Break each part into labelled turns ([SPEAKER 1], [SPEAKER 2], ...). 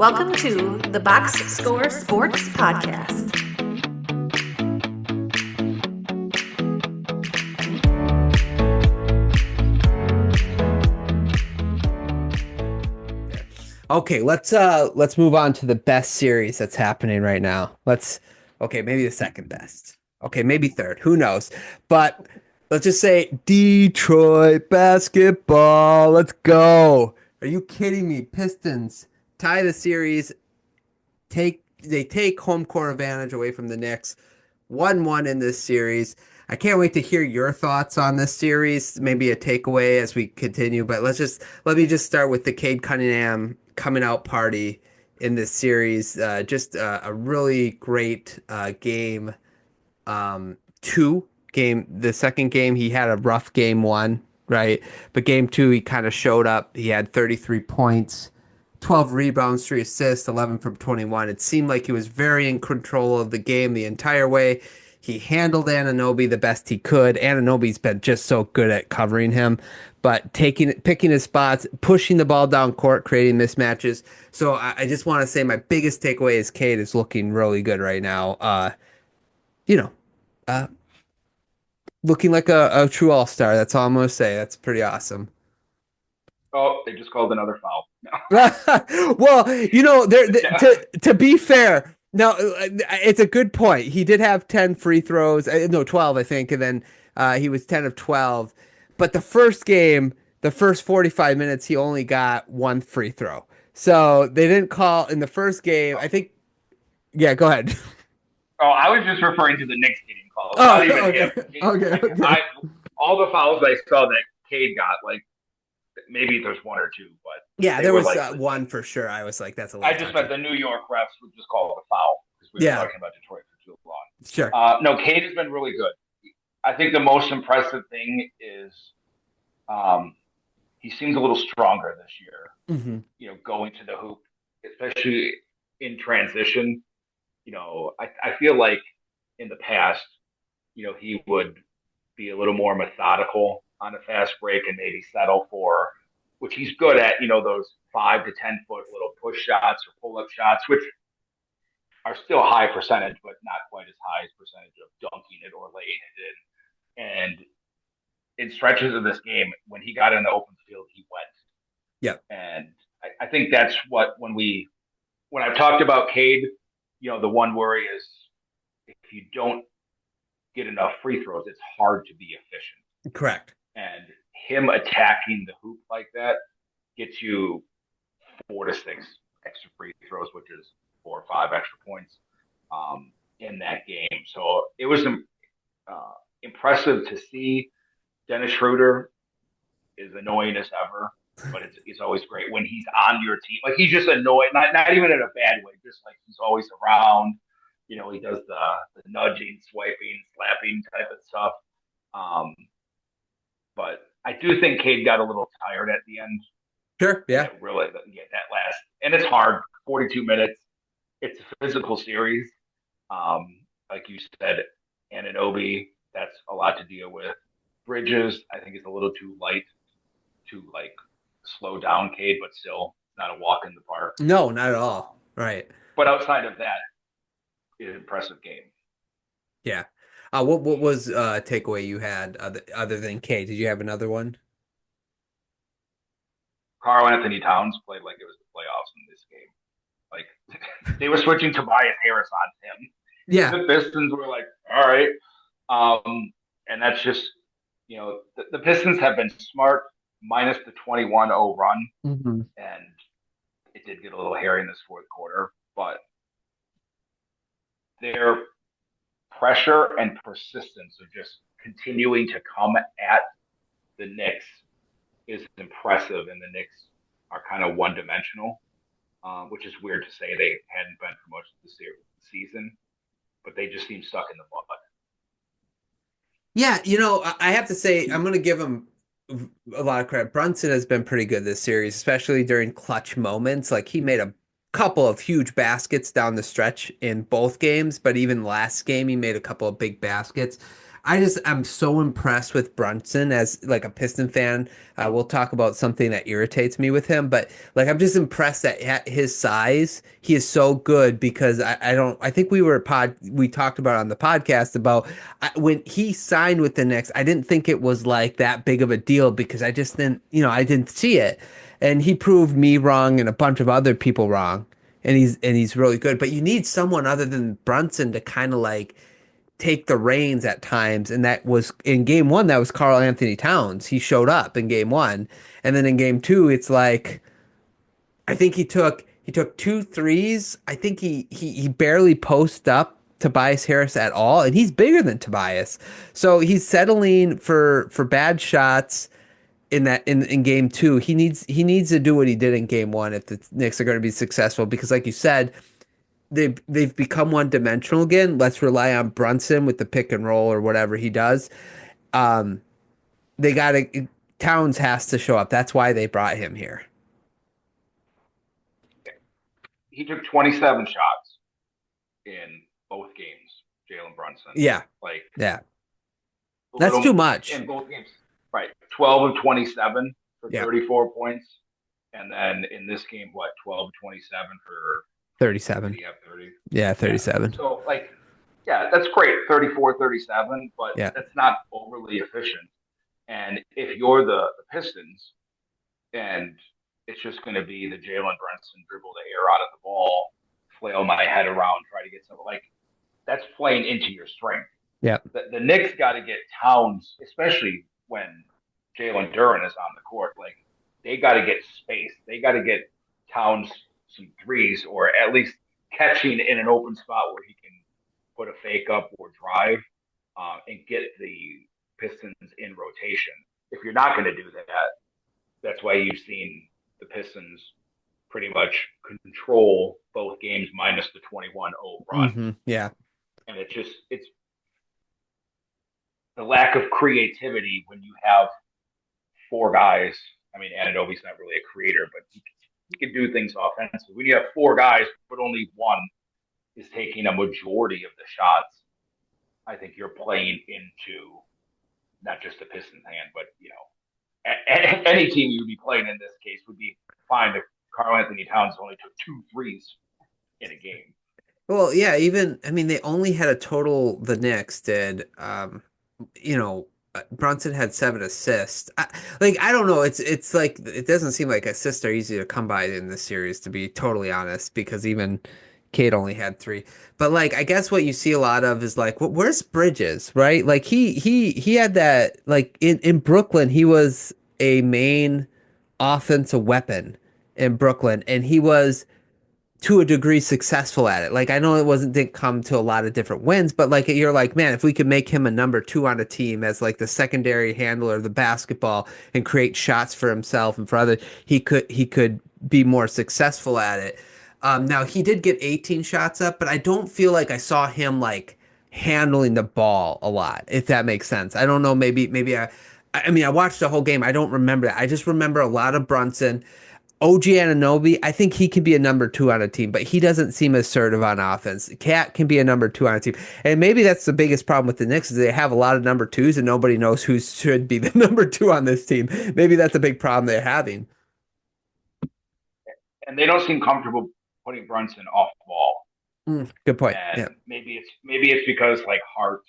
[SPEAKER 1] Welcome to the Box Score Sports Podcast.
[SPEAKER 2] Okay, let's move on to the best series that's happening right now. Maybe the second best. Okay, maybe third. Who knows? But let's just say Detroit basketball. Let's go. Are you kidding me? Pistons tie the series. They take home court advantage away from the Knicks. 1-1 in this series. I can't wait to hear your thoughts on this series. Maybe a takeaway as we continue, but let me just start with the Cade Cunningham coming out party in this series. Just a really great game. The second game he had a rough game one, right? But game two he kind of showed up. He had 33 points. 12 rebounds, 3 assists, 11 from 21. It seemed like he was very in control of the game the entire way. He handled Anunoby the best he could. Anunoby's been just so good at covering him, but picking his spots, pushing the ball down court, creating mismatches. So I just want to say my biggest takeaway is Cade is looking really good right now. Uh, looking like a true all-star. That's all I'm going to say. That's pretty awesome.
[SPEAKER 3] Oh, they just called another foul.
[SPEAKER 2] Well, to be fair, no, it's a good point. He did have 10 free throws, no, 12, I think, and then he was 10 of 12. But the first game, the first 45 minutes, he only got one free throw. So they didn't call in the first game. I think, yeah, go ahead.
[SPEAKER 3] Oh, I was just referring to the Knicks getting calls.
[SPEAKER 2] Oh,
[SPEAKER 3] Not even
[SPEAKER 2] okay.
[SPEAKER 3] him.
[SPEAKER 2] Okay.
[SPEAKER 3] All the fouls I saw that Cade got, like, maybe there's one or two, but
[SPEAKER 2] Yeah, there was one for sure. I was like, that's a lot.
[SPEAKER 3] I just meant the New York refs would just call it a foul because we were talking about Detroit for too long.
[SPEAKER 2] Sure.
[SPEAKER 3] No, Cade has been really good. I think the most impressive thing is he seems a little stronger this year.
[SPEAKER 2] Mm-hmm.
[SPEAKER 3] Going to the hoop, especially in transition. I feel like in the past, he would be a little more methodical on a fast break and maybe settle for, which he's good at, those 5 to 10 foot little push shots or pull up shots, which are still high percentage, but not quite as high as percentage of dunking it or laying it in. And in stretches of this game, when he got in the open field, he went.
[SPEAKER 2] Yeah.
[SPEAKER 3] And I think that's what, when I've talked about Cade, the one worry is if you don't get enough free throws, it's hard to be efficient.
[SPEAKER 2] Correct.
[SPEAKER 3] And him attacking the hoop like that gets you 4 to 6 extra free throws, which is 4 or 5 extra points in that game. So it was impressive to see. Dennis Schroeder is annoying as ever, but it's always great when he's on your team. Like, he's just annoying, not even in a bad way, just like he's always around. He does the nudging, swiping, slapping type of stuff. But I do think Cade got a little tired at the end.
[SPEAKER 2] Sure, yeah.
[SPEAKER 3] Really, that last. And it's hard, 42 minutes. It's a physical series. Like you said, Anunoby, that's a lot to deal with. Bridges, I think, is a little too light to, like, slow down Cade, but still not a walk in the park.
[SPEAKER 2] No, not at all. Right.
[SPEAKER 3] But outside of that, it's an impressive game.
[SPEAKER 2] Yeah. What was a takeaway you had other than Cade? Did you have another one?
[SPEAKER 3] Karl Anthony Towns played like it was the playoffs in this game. Like, they were switching Tobias Harris on him.
[SPEAKER 2] Yeah.
[SPEAKER 3] The Pistons were like, all right. And that's just, the Pistons have been smart, minus the 21-0 run.
[SPEAKER 2] Mm-hmm.
[SPEAKER 3] And it did get a little hairy in this fourth quarter, but their pressure and persistence of just continuing to come at the Knicks is impressive, and the Knicks are kind of one-dimensional, which is weird to say. They hadn't been for most of the season, but they just seem stuck in the mud.
[SPEAKER 2] Yeah, I have to say, I'm going to give him a lot of credit. Brunson has been pretty good this series, especially during clutch moments. Like, he made a couple of huge baskets down the stretch in both games, but even last game, he made a couple of big baskets. I'm so impressed with Brunson as like a Piston fan. We'll talk about something that irritates me with him, but like I'm just impressed that at his size, he is so good because I think we talked about on the podcast about when he signed with the Knicks, I didn't think it was like that big of a deal because I just didn't, I didn't see it. And he proved me wrong and a bunch of other people wrong. And he's really good, but you need someone other than Brunson to kind of like take the reins at times. And that was in game one, that was Karl Anthony Towns. He showed up in game one. And then in game two, it's like I think he took two threes. I think he barely posted up Tobias Harris at all. And he's bigger than Tobias. So he's settling for bad shots in game two. He needs to do what he did in game one if the Knicks are going to be successful. Because like you said, they've become one dimensional again. Let's rely on Brunson with the pick and roll or whatever he does. Um, they got to Towns has to show up. That's why they brought him here.
[SPEAKER 3] He took 27 shots in both games, Jalen Brunson.
[SPEAKER 2] Yeah,
[SPEAKER 3] Like
[SPEAKER 2] yeah, that's too much.
[SPEAKER 3] in both games. Right. 12 of 27 for
[SPEAKER 2] Yeah,
[SPEAKER 3] 34 points. And then in this game, what, 12 of 27 for
[SPEAKER 2] 37.
[SPEAKER 3] did he have 30?
[SPEAKER 2] Yeah,
[SPEAKER 3] Yeah.
[SPEAKER 2] 37.
[SPEAKER 3] So like, yeah, that's great. 34, 37, but
[SPEAKER 2] Yeah.
[SPEAKER 3] that's not overly efficient. And if you're the Pistons and it's just going to be the Jalen Brunson dribble the air out of the ball, flail my head around, try to get something like that's playing into your strength.
[SPEAKER 2] Yeah.
[SPEAKER 3] The Knicks got to get Towns, especially when Jalen Duren is on the court. Like they got to get space. They got to get Towns some threes, or at least catching in an open spot where he can put a fake up or drive and get the Pistons in rotation. If you're not going to do that, that's why you've seen the Pistons pretty much control both games minus the 21-0 run.
[SPEAKER 2] Yeah.
[SPEAKER 3] And it's the lack of creativity when you have four guys. I mean, Anunoby's not really a creator, but he can do things offensively. When you have four guys, but only one is taking a majority of the shots, I think you're playing into not just the Pistons' hand, but any team you'd be playing in this case would be fine if Karl Anthony Towns only took two threes in a game.
[SPEAKER 2] Well, yeah, even I mean they only had a total the Knicks did Brunson had 7 assists. I don't know, it's like it doesn't seem like assists are easy to come by in this series to be totally honest because even CADE only had 3. But like I guess what you see a lot of is like where's Bridges, right? Like he had that like in Brooklyn he was a main offensive weapon in Brooklyn and he was to a degree successful at it. Like I know didn't come to a lot of different wins, but like you're like, man, if we could make him a number 2 on a team as like the secondary handler of the basketball and create shots for himself and for others, he could be more successful at it. Now he did get 18 shots up, but I don't feel like I saw him like handling the ball a lot, if that makes sense. I don't know, maybe I mean I watched the whole game. I don't remember that. I just remember a lot of Brunson. OG Anunoby, I think he can be a number 2 on a team, but he doesn't seem assertive on offense. Cat can be a number 2 on a team. And maybe that's the biggest problem with the Knicks is they have a lot of number 2s and nobody knows who should be the number 2 on this team. Maybe that's a big problem they're having.
[SPEAKER 3] And they don't seem comfortable putting Brunson off the ball.
[SPEAKER 2] Good point.
[SPEAKER 3] And
[SPEAKER 2] yeah.
[SPEAKER 3] maybe it's because like Hart,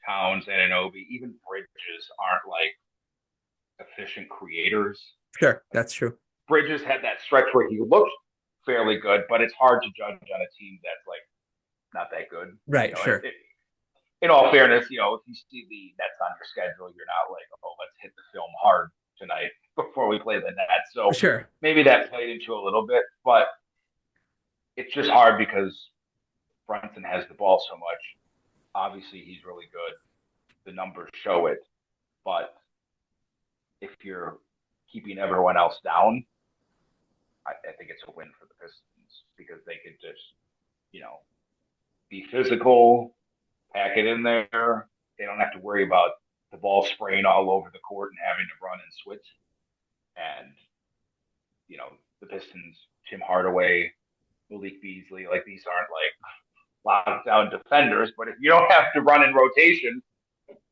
[SPEAKER 3] Towns, and Anunoby, even Bridges aren't like efficient creators.
[SPEAKER 2] Sure, that's true.
[SPEAKER 3] Bridges had that stretch where he looked fairly good, but it's hard to judge on a team that's like not that good.
[SPEAKER 2] Right, sure.
[SPEAKER 3] In all fairness, if you see the Nets on your schedule, you're not like, oh, let's hit the film hard tonight before we play the Nets. So
[SPEAKER 2] sure,
[SPEAKER 3] maybe that played into a little bit, but it's just hard because Brunson has the ball so much. Obviously, he's really good. The numbers show it, but if you're keeping everyone else down, I think it's a win for the Pistons because they could just, be physical, pack it in there. They don't have to worry about the ball spraying all over the court and having to run and switch. And, the Pistons, Tim Hardaway, Malik Beasley, like these aren't like lockdown defenders, but if you don't have to run in rotation,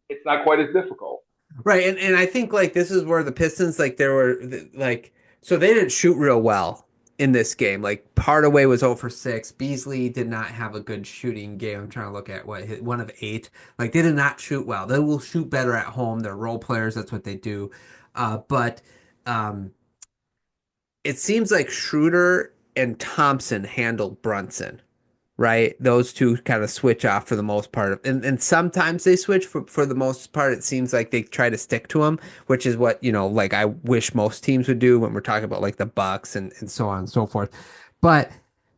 [SPEAKER 3] it's not quite as difficult.
[SPEAKER 2] Right, and I think like this is where the Pistons like there were like so they didn't shoot real well in this game. Like Hardaway was 0 for 6. Beasley did not have a good shooting game. I'm trying to look at what one of 8. Like they did not shoot well. They will shoot better at home. They're role players. That's what they do. But um, it seems like Schroeder and Thompson handled Brunson, right? Those two kind of switch off for the most part. And sometimes they switch for the most part. It seems like they try to stick to them, which is what, like I wish most teams would do when we're talking about like the Bucks and so on and so forth. But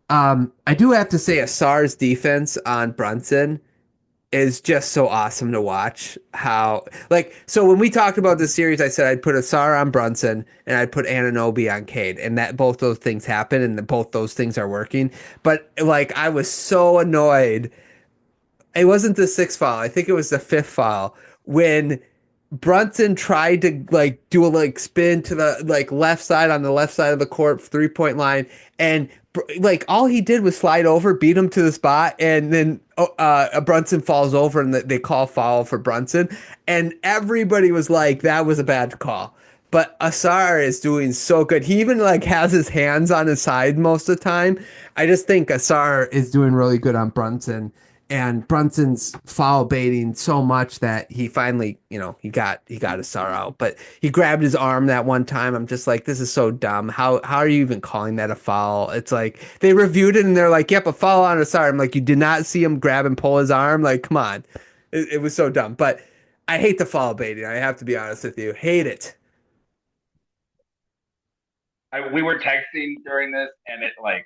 [SPEAKER 2] I do have to say Asar's defense on Brunson is just so awesome to watch. How like so when we talked about this series, I said I'd put Asar on Brunson and I'd put Anunoby on Cade, and that both those things happen and both those things are working. But like I was so annoyed. It wasn't the sixth foul. I think it was the fifth foul when Brunson tried to like do a like spin to the like left side on the left side of the court 3-point line, and like all he did was slide over, beat him to the spot, and then Brunson falls over and they call foul for Brunson, and everybody was like that was a bad call. But Asar is doing so good. He even like has his hands on his side most of the time. I just think Asar is doing really good on Brunson, and Brunson's foul baiting so much that he finally, he got Asar out. But he grabbed his arm that one time. I'm just like, this is so dumb. How are you even calling that a foul? It's like they reviewed it and they're like, yep, a foul on Asar. I'm like, you did not see him grab and pull his arm. Like, come on, it was so dumb. But I hate the foul baiting. I have to be honest with you, hate it.
[SPEAKER 3] We were texting during this, and it like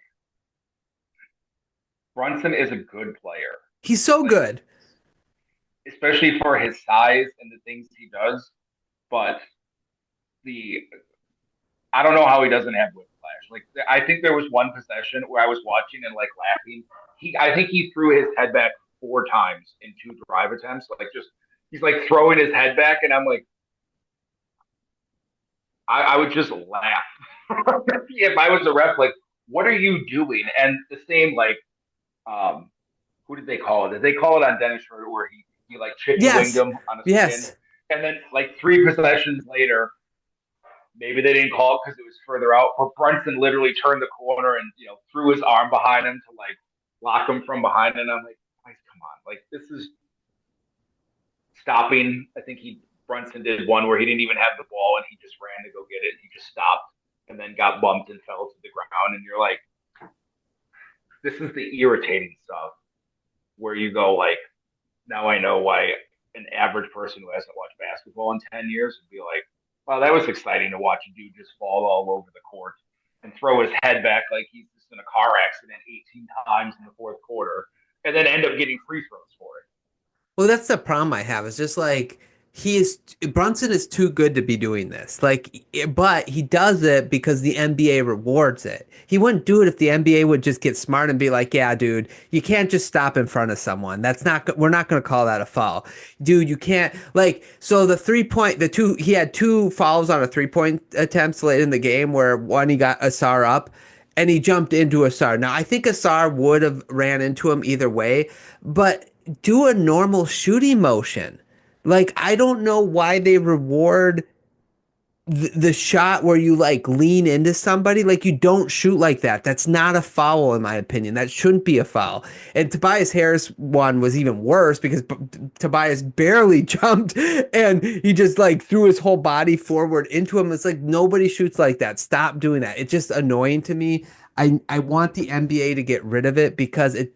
[SPEAKER 3] Brunson is a good player,
[SPEAKER 2] He's so
[SPEAKER 3] like
[SPEAKER 2] good.
[SPEAKER 3] especially for his size and the things he does. But the I don't know how he doesn't have whiplash. Like I think there was one possession where I was watching and like laughing. I think he threw his head back 4 times in 2 drive attempts. Like just he's like throwing his head back, and I'm like, I would just laugh if I was a ref. Like, what are you doing? And the same like, um, who did they call it? Did they call it on Dennis Schroeder where he like chicken winged
[SPEAKER 2] Yes,
[SPEAKER 3] him on a spin,
[SPEAKER 2] yes,
[SPEAKER 3] and then like 3 possessions later, maybe they didn't call it because it was further out. But Brunson literally turned the corner and threw his arm behind him to like lock him from behind. And I'm like, guys, come on, like this is stopping. I think Brunson did one where he didn't even have the ball and he just ran to go get it. He just stopped and then got bumped and fell to the ground. And you're like, this is the irritating stuff where you go like, now I know why an average person who hasn't watched basketball in 10 years would be like, wow, that was exciting to watch a dude just fall all over the court and throw his head back like he's just in a car accident 18 times in the fourth quarter, and then end up getting free throws for it.
[SPEAKER 2] well, that's the problem I have. It's just like he is Brunson is too good to be doing this. Like, but he does it because the NBA rewards it. He wouldn't do it if the NBA would just get smart and be like, "Yeah, dude, you can't just stop in front of someone. That's not. We're not going to call that a foul, dude. You can't like." So he had 2 fouls on a 3-point attempts late in the game where one he got Asar up. And he jumped into Asar. Now, I think Asar would have ran into him either way, but do a normal shooting motion. Like, I don't know why they reward the shot where you like lean into somebody. Like, you don't shoot like that. That's not a foul, in my opinion. That shouldn't be a foul. And Tobias Harris one was even worse because Tobias barely jumped and he just like threw his whole body forward into him. It's like nobody shoots like that. Stop doing that. It's just annoying to me. I want the NBA to get rid of it because it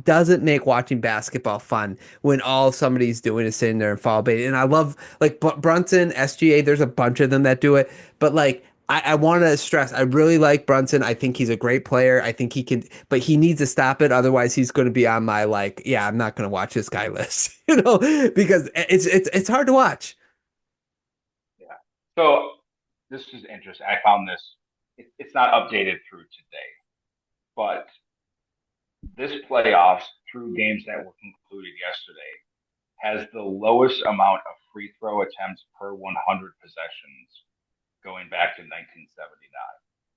[SPEAKER 2] doesn't make watching basketball fun when all somebody's doing is sitting there and foul baiting. And I love like Brunson, SGA. There's a bunch of them that do it, but like I want to stress, I really like Brunson. I think he's a great player. I think he can, but he needs to stop it. Otherwise, he's going to be on my like, yeah, I'm not going to watch this guy list, because it's hard to watch.
[SPEAKER 3] Yeah. So this is interesting. I found this. It's not updated through today, but this playoffs through games that were concluded yesterday has the lowest amount of free throw attempts per 100 possessions going back to 1979.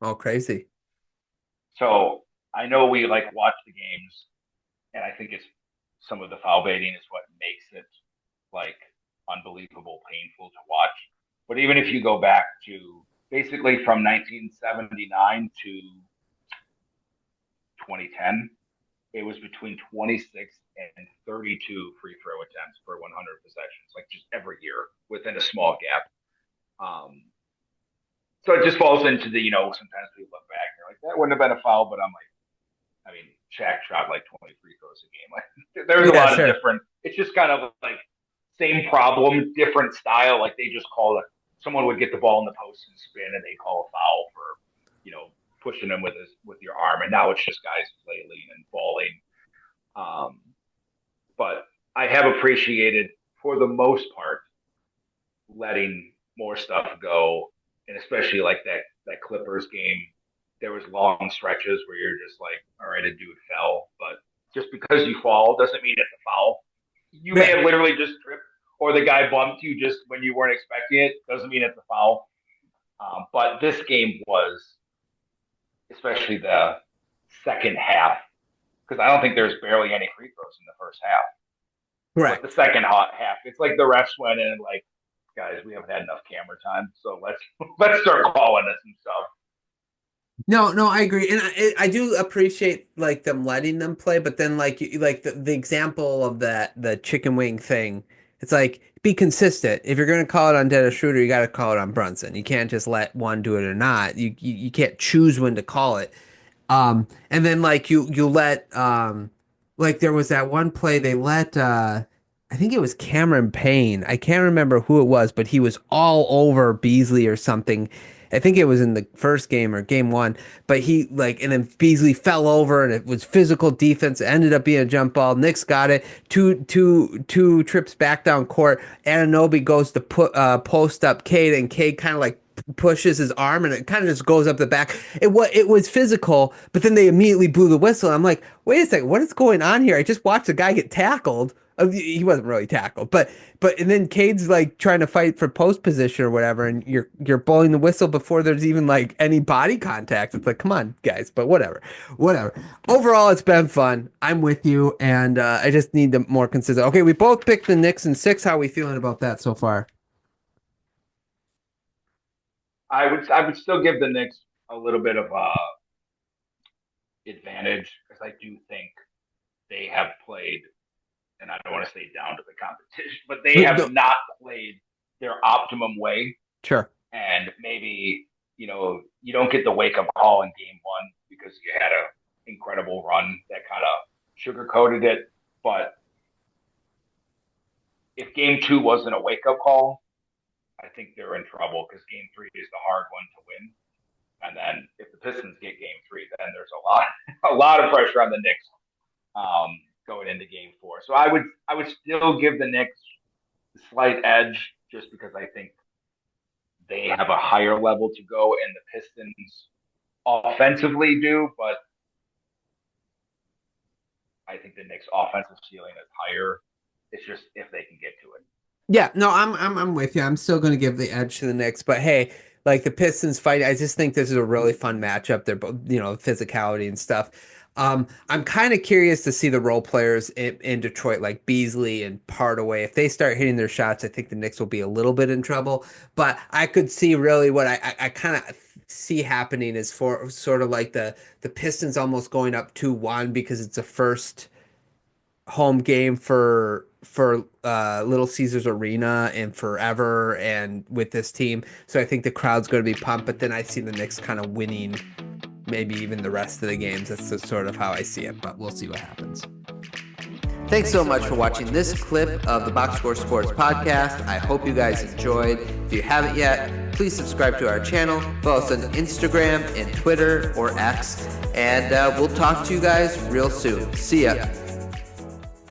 [SPEAKER 2] Oh, crazy.
[SPEAKER 3] So I know we like watch the games, and I think it's some of the foul baiting is what makes it like unbelievable, painful to watch. But even if you go back to basically from 1979 to 2010, it was between 26 and 32 free throw attempts per 100 possessions, like just every year within a small gap. So it just falls into the, sometimes we look back and you're like, that wouldn't have been a foul, but I'm like, I mean, Shaq shot like 20 free throws a game. Like, there's a lot of different, it's just kind of like same problem, different style. Like they just call it, someone would get the ball in the post and spin and they call a foul for, pushing him with your arm. And now it's just guys flailing and falling. But I have appreciated, for the most part, letting more stuff go. And especially like that Clippers game, there was long stretches where you're just like, all right, a dude fell. But just because you fall doesn't mean it's a foul. You may have literally just tripped, or the guy bumped you just when you weren't expecting it. Doesn't mean it's a foul. But this game was, especially the second half, because I don't think there's barely any free throws in the first half.
[SPEAKER 2] Right.
[SPEAKER 3] But the second half, it's like the refs went in and like, guys, we haven't had enough camera time, so let's start calling this and stuff.
[SPEAKER 2] No, I agree, and I do appreciate like them letting them play, but then like the example of the chicken wing thing, it's like, be consistent. If you're gonna call it on Dennis Schroeder, you got to call it on Brunson. You can't just let one do it or not. You can't choose when to call it. And then like you let like there was that one play they let I think it was Cameron Payne. I can't remember who it was, but he was all over Beasley or something. I think it was in the first game or game one, but and then Beasley fell over and it was physical defense. It ended up being a jump ball. Knicks got it. Two trips back down court. Anunoby goes to post up CADE, and CADE kind of like pushes his arm and it kind of just goes up the back. It was physical, but then they immediately blew the whistle. I'm like, wait a second, what is going on here? I just watched a guy get tackled. He wasn't really tackled, but and then CADE's like trying to fight for post position or whatever, and you're blowing the whistle before there's even like any body contact. It's like, come on, guys, but whatever. Overall, it's been fun. I'm with you, and I just need the more consistent. Okay, we both picked the Knicks in 6. How are we feeling about that so far?
[SPEAKER 3] I would still give the Knicks a little bit of advantage, because I do think they have played, and I don't want to say down to the competition, but they have not played their optimum way.
[SPEAKER 2] Sure.
[SPEAKER 3] And maybe, you don't get the wake-up call in game one because you had an incredible run that kind of sugarcoated it. But if game 2 wasn't a wake-up call, I think they're in trouble, because game 3 is the hard one to win. And then if the Pistons get game 3, then there's a lot of pressure on the Knicks going into game 4. So I would still give the Knicks a slight edge, just because I think they have a higher level to go, and the Pistons offensively do, but I think the Knicks' offensive ceiling is higher. It's just if they can get to it.
[SPEAKER 2] Yeah, no, I'm with you. I'm still going to give the edge to the Knicks, but hey, like the Pistons fight, I just think this is a really fun matchup. They're both, physicality and stuff. I'm kind of curious to see the role players in Detroit, like Beasley and Hardaway. If they start hitting their shots, I think the Knicks will be a little bit in trouble. But I could see really what I kind of see happening is for sort of like the Pistons almost going up 2-1 because it's a first home game for Little Caesars Arena and forever, and with this team, so I think the crowd's going to be pumped. But then I see the Knicks kind of winning, maybe even the rest of the games. That's just sort of how I see it, but we'll see what happens. Thanks so much for watching this clip of the Box Score Sports Podcast. I hope you guys enjoyed. If you haven't yet, please subscribe to our channel. Follow us on Instagram and Twitter or X, and we'll talk to you guys real soon. See ya.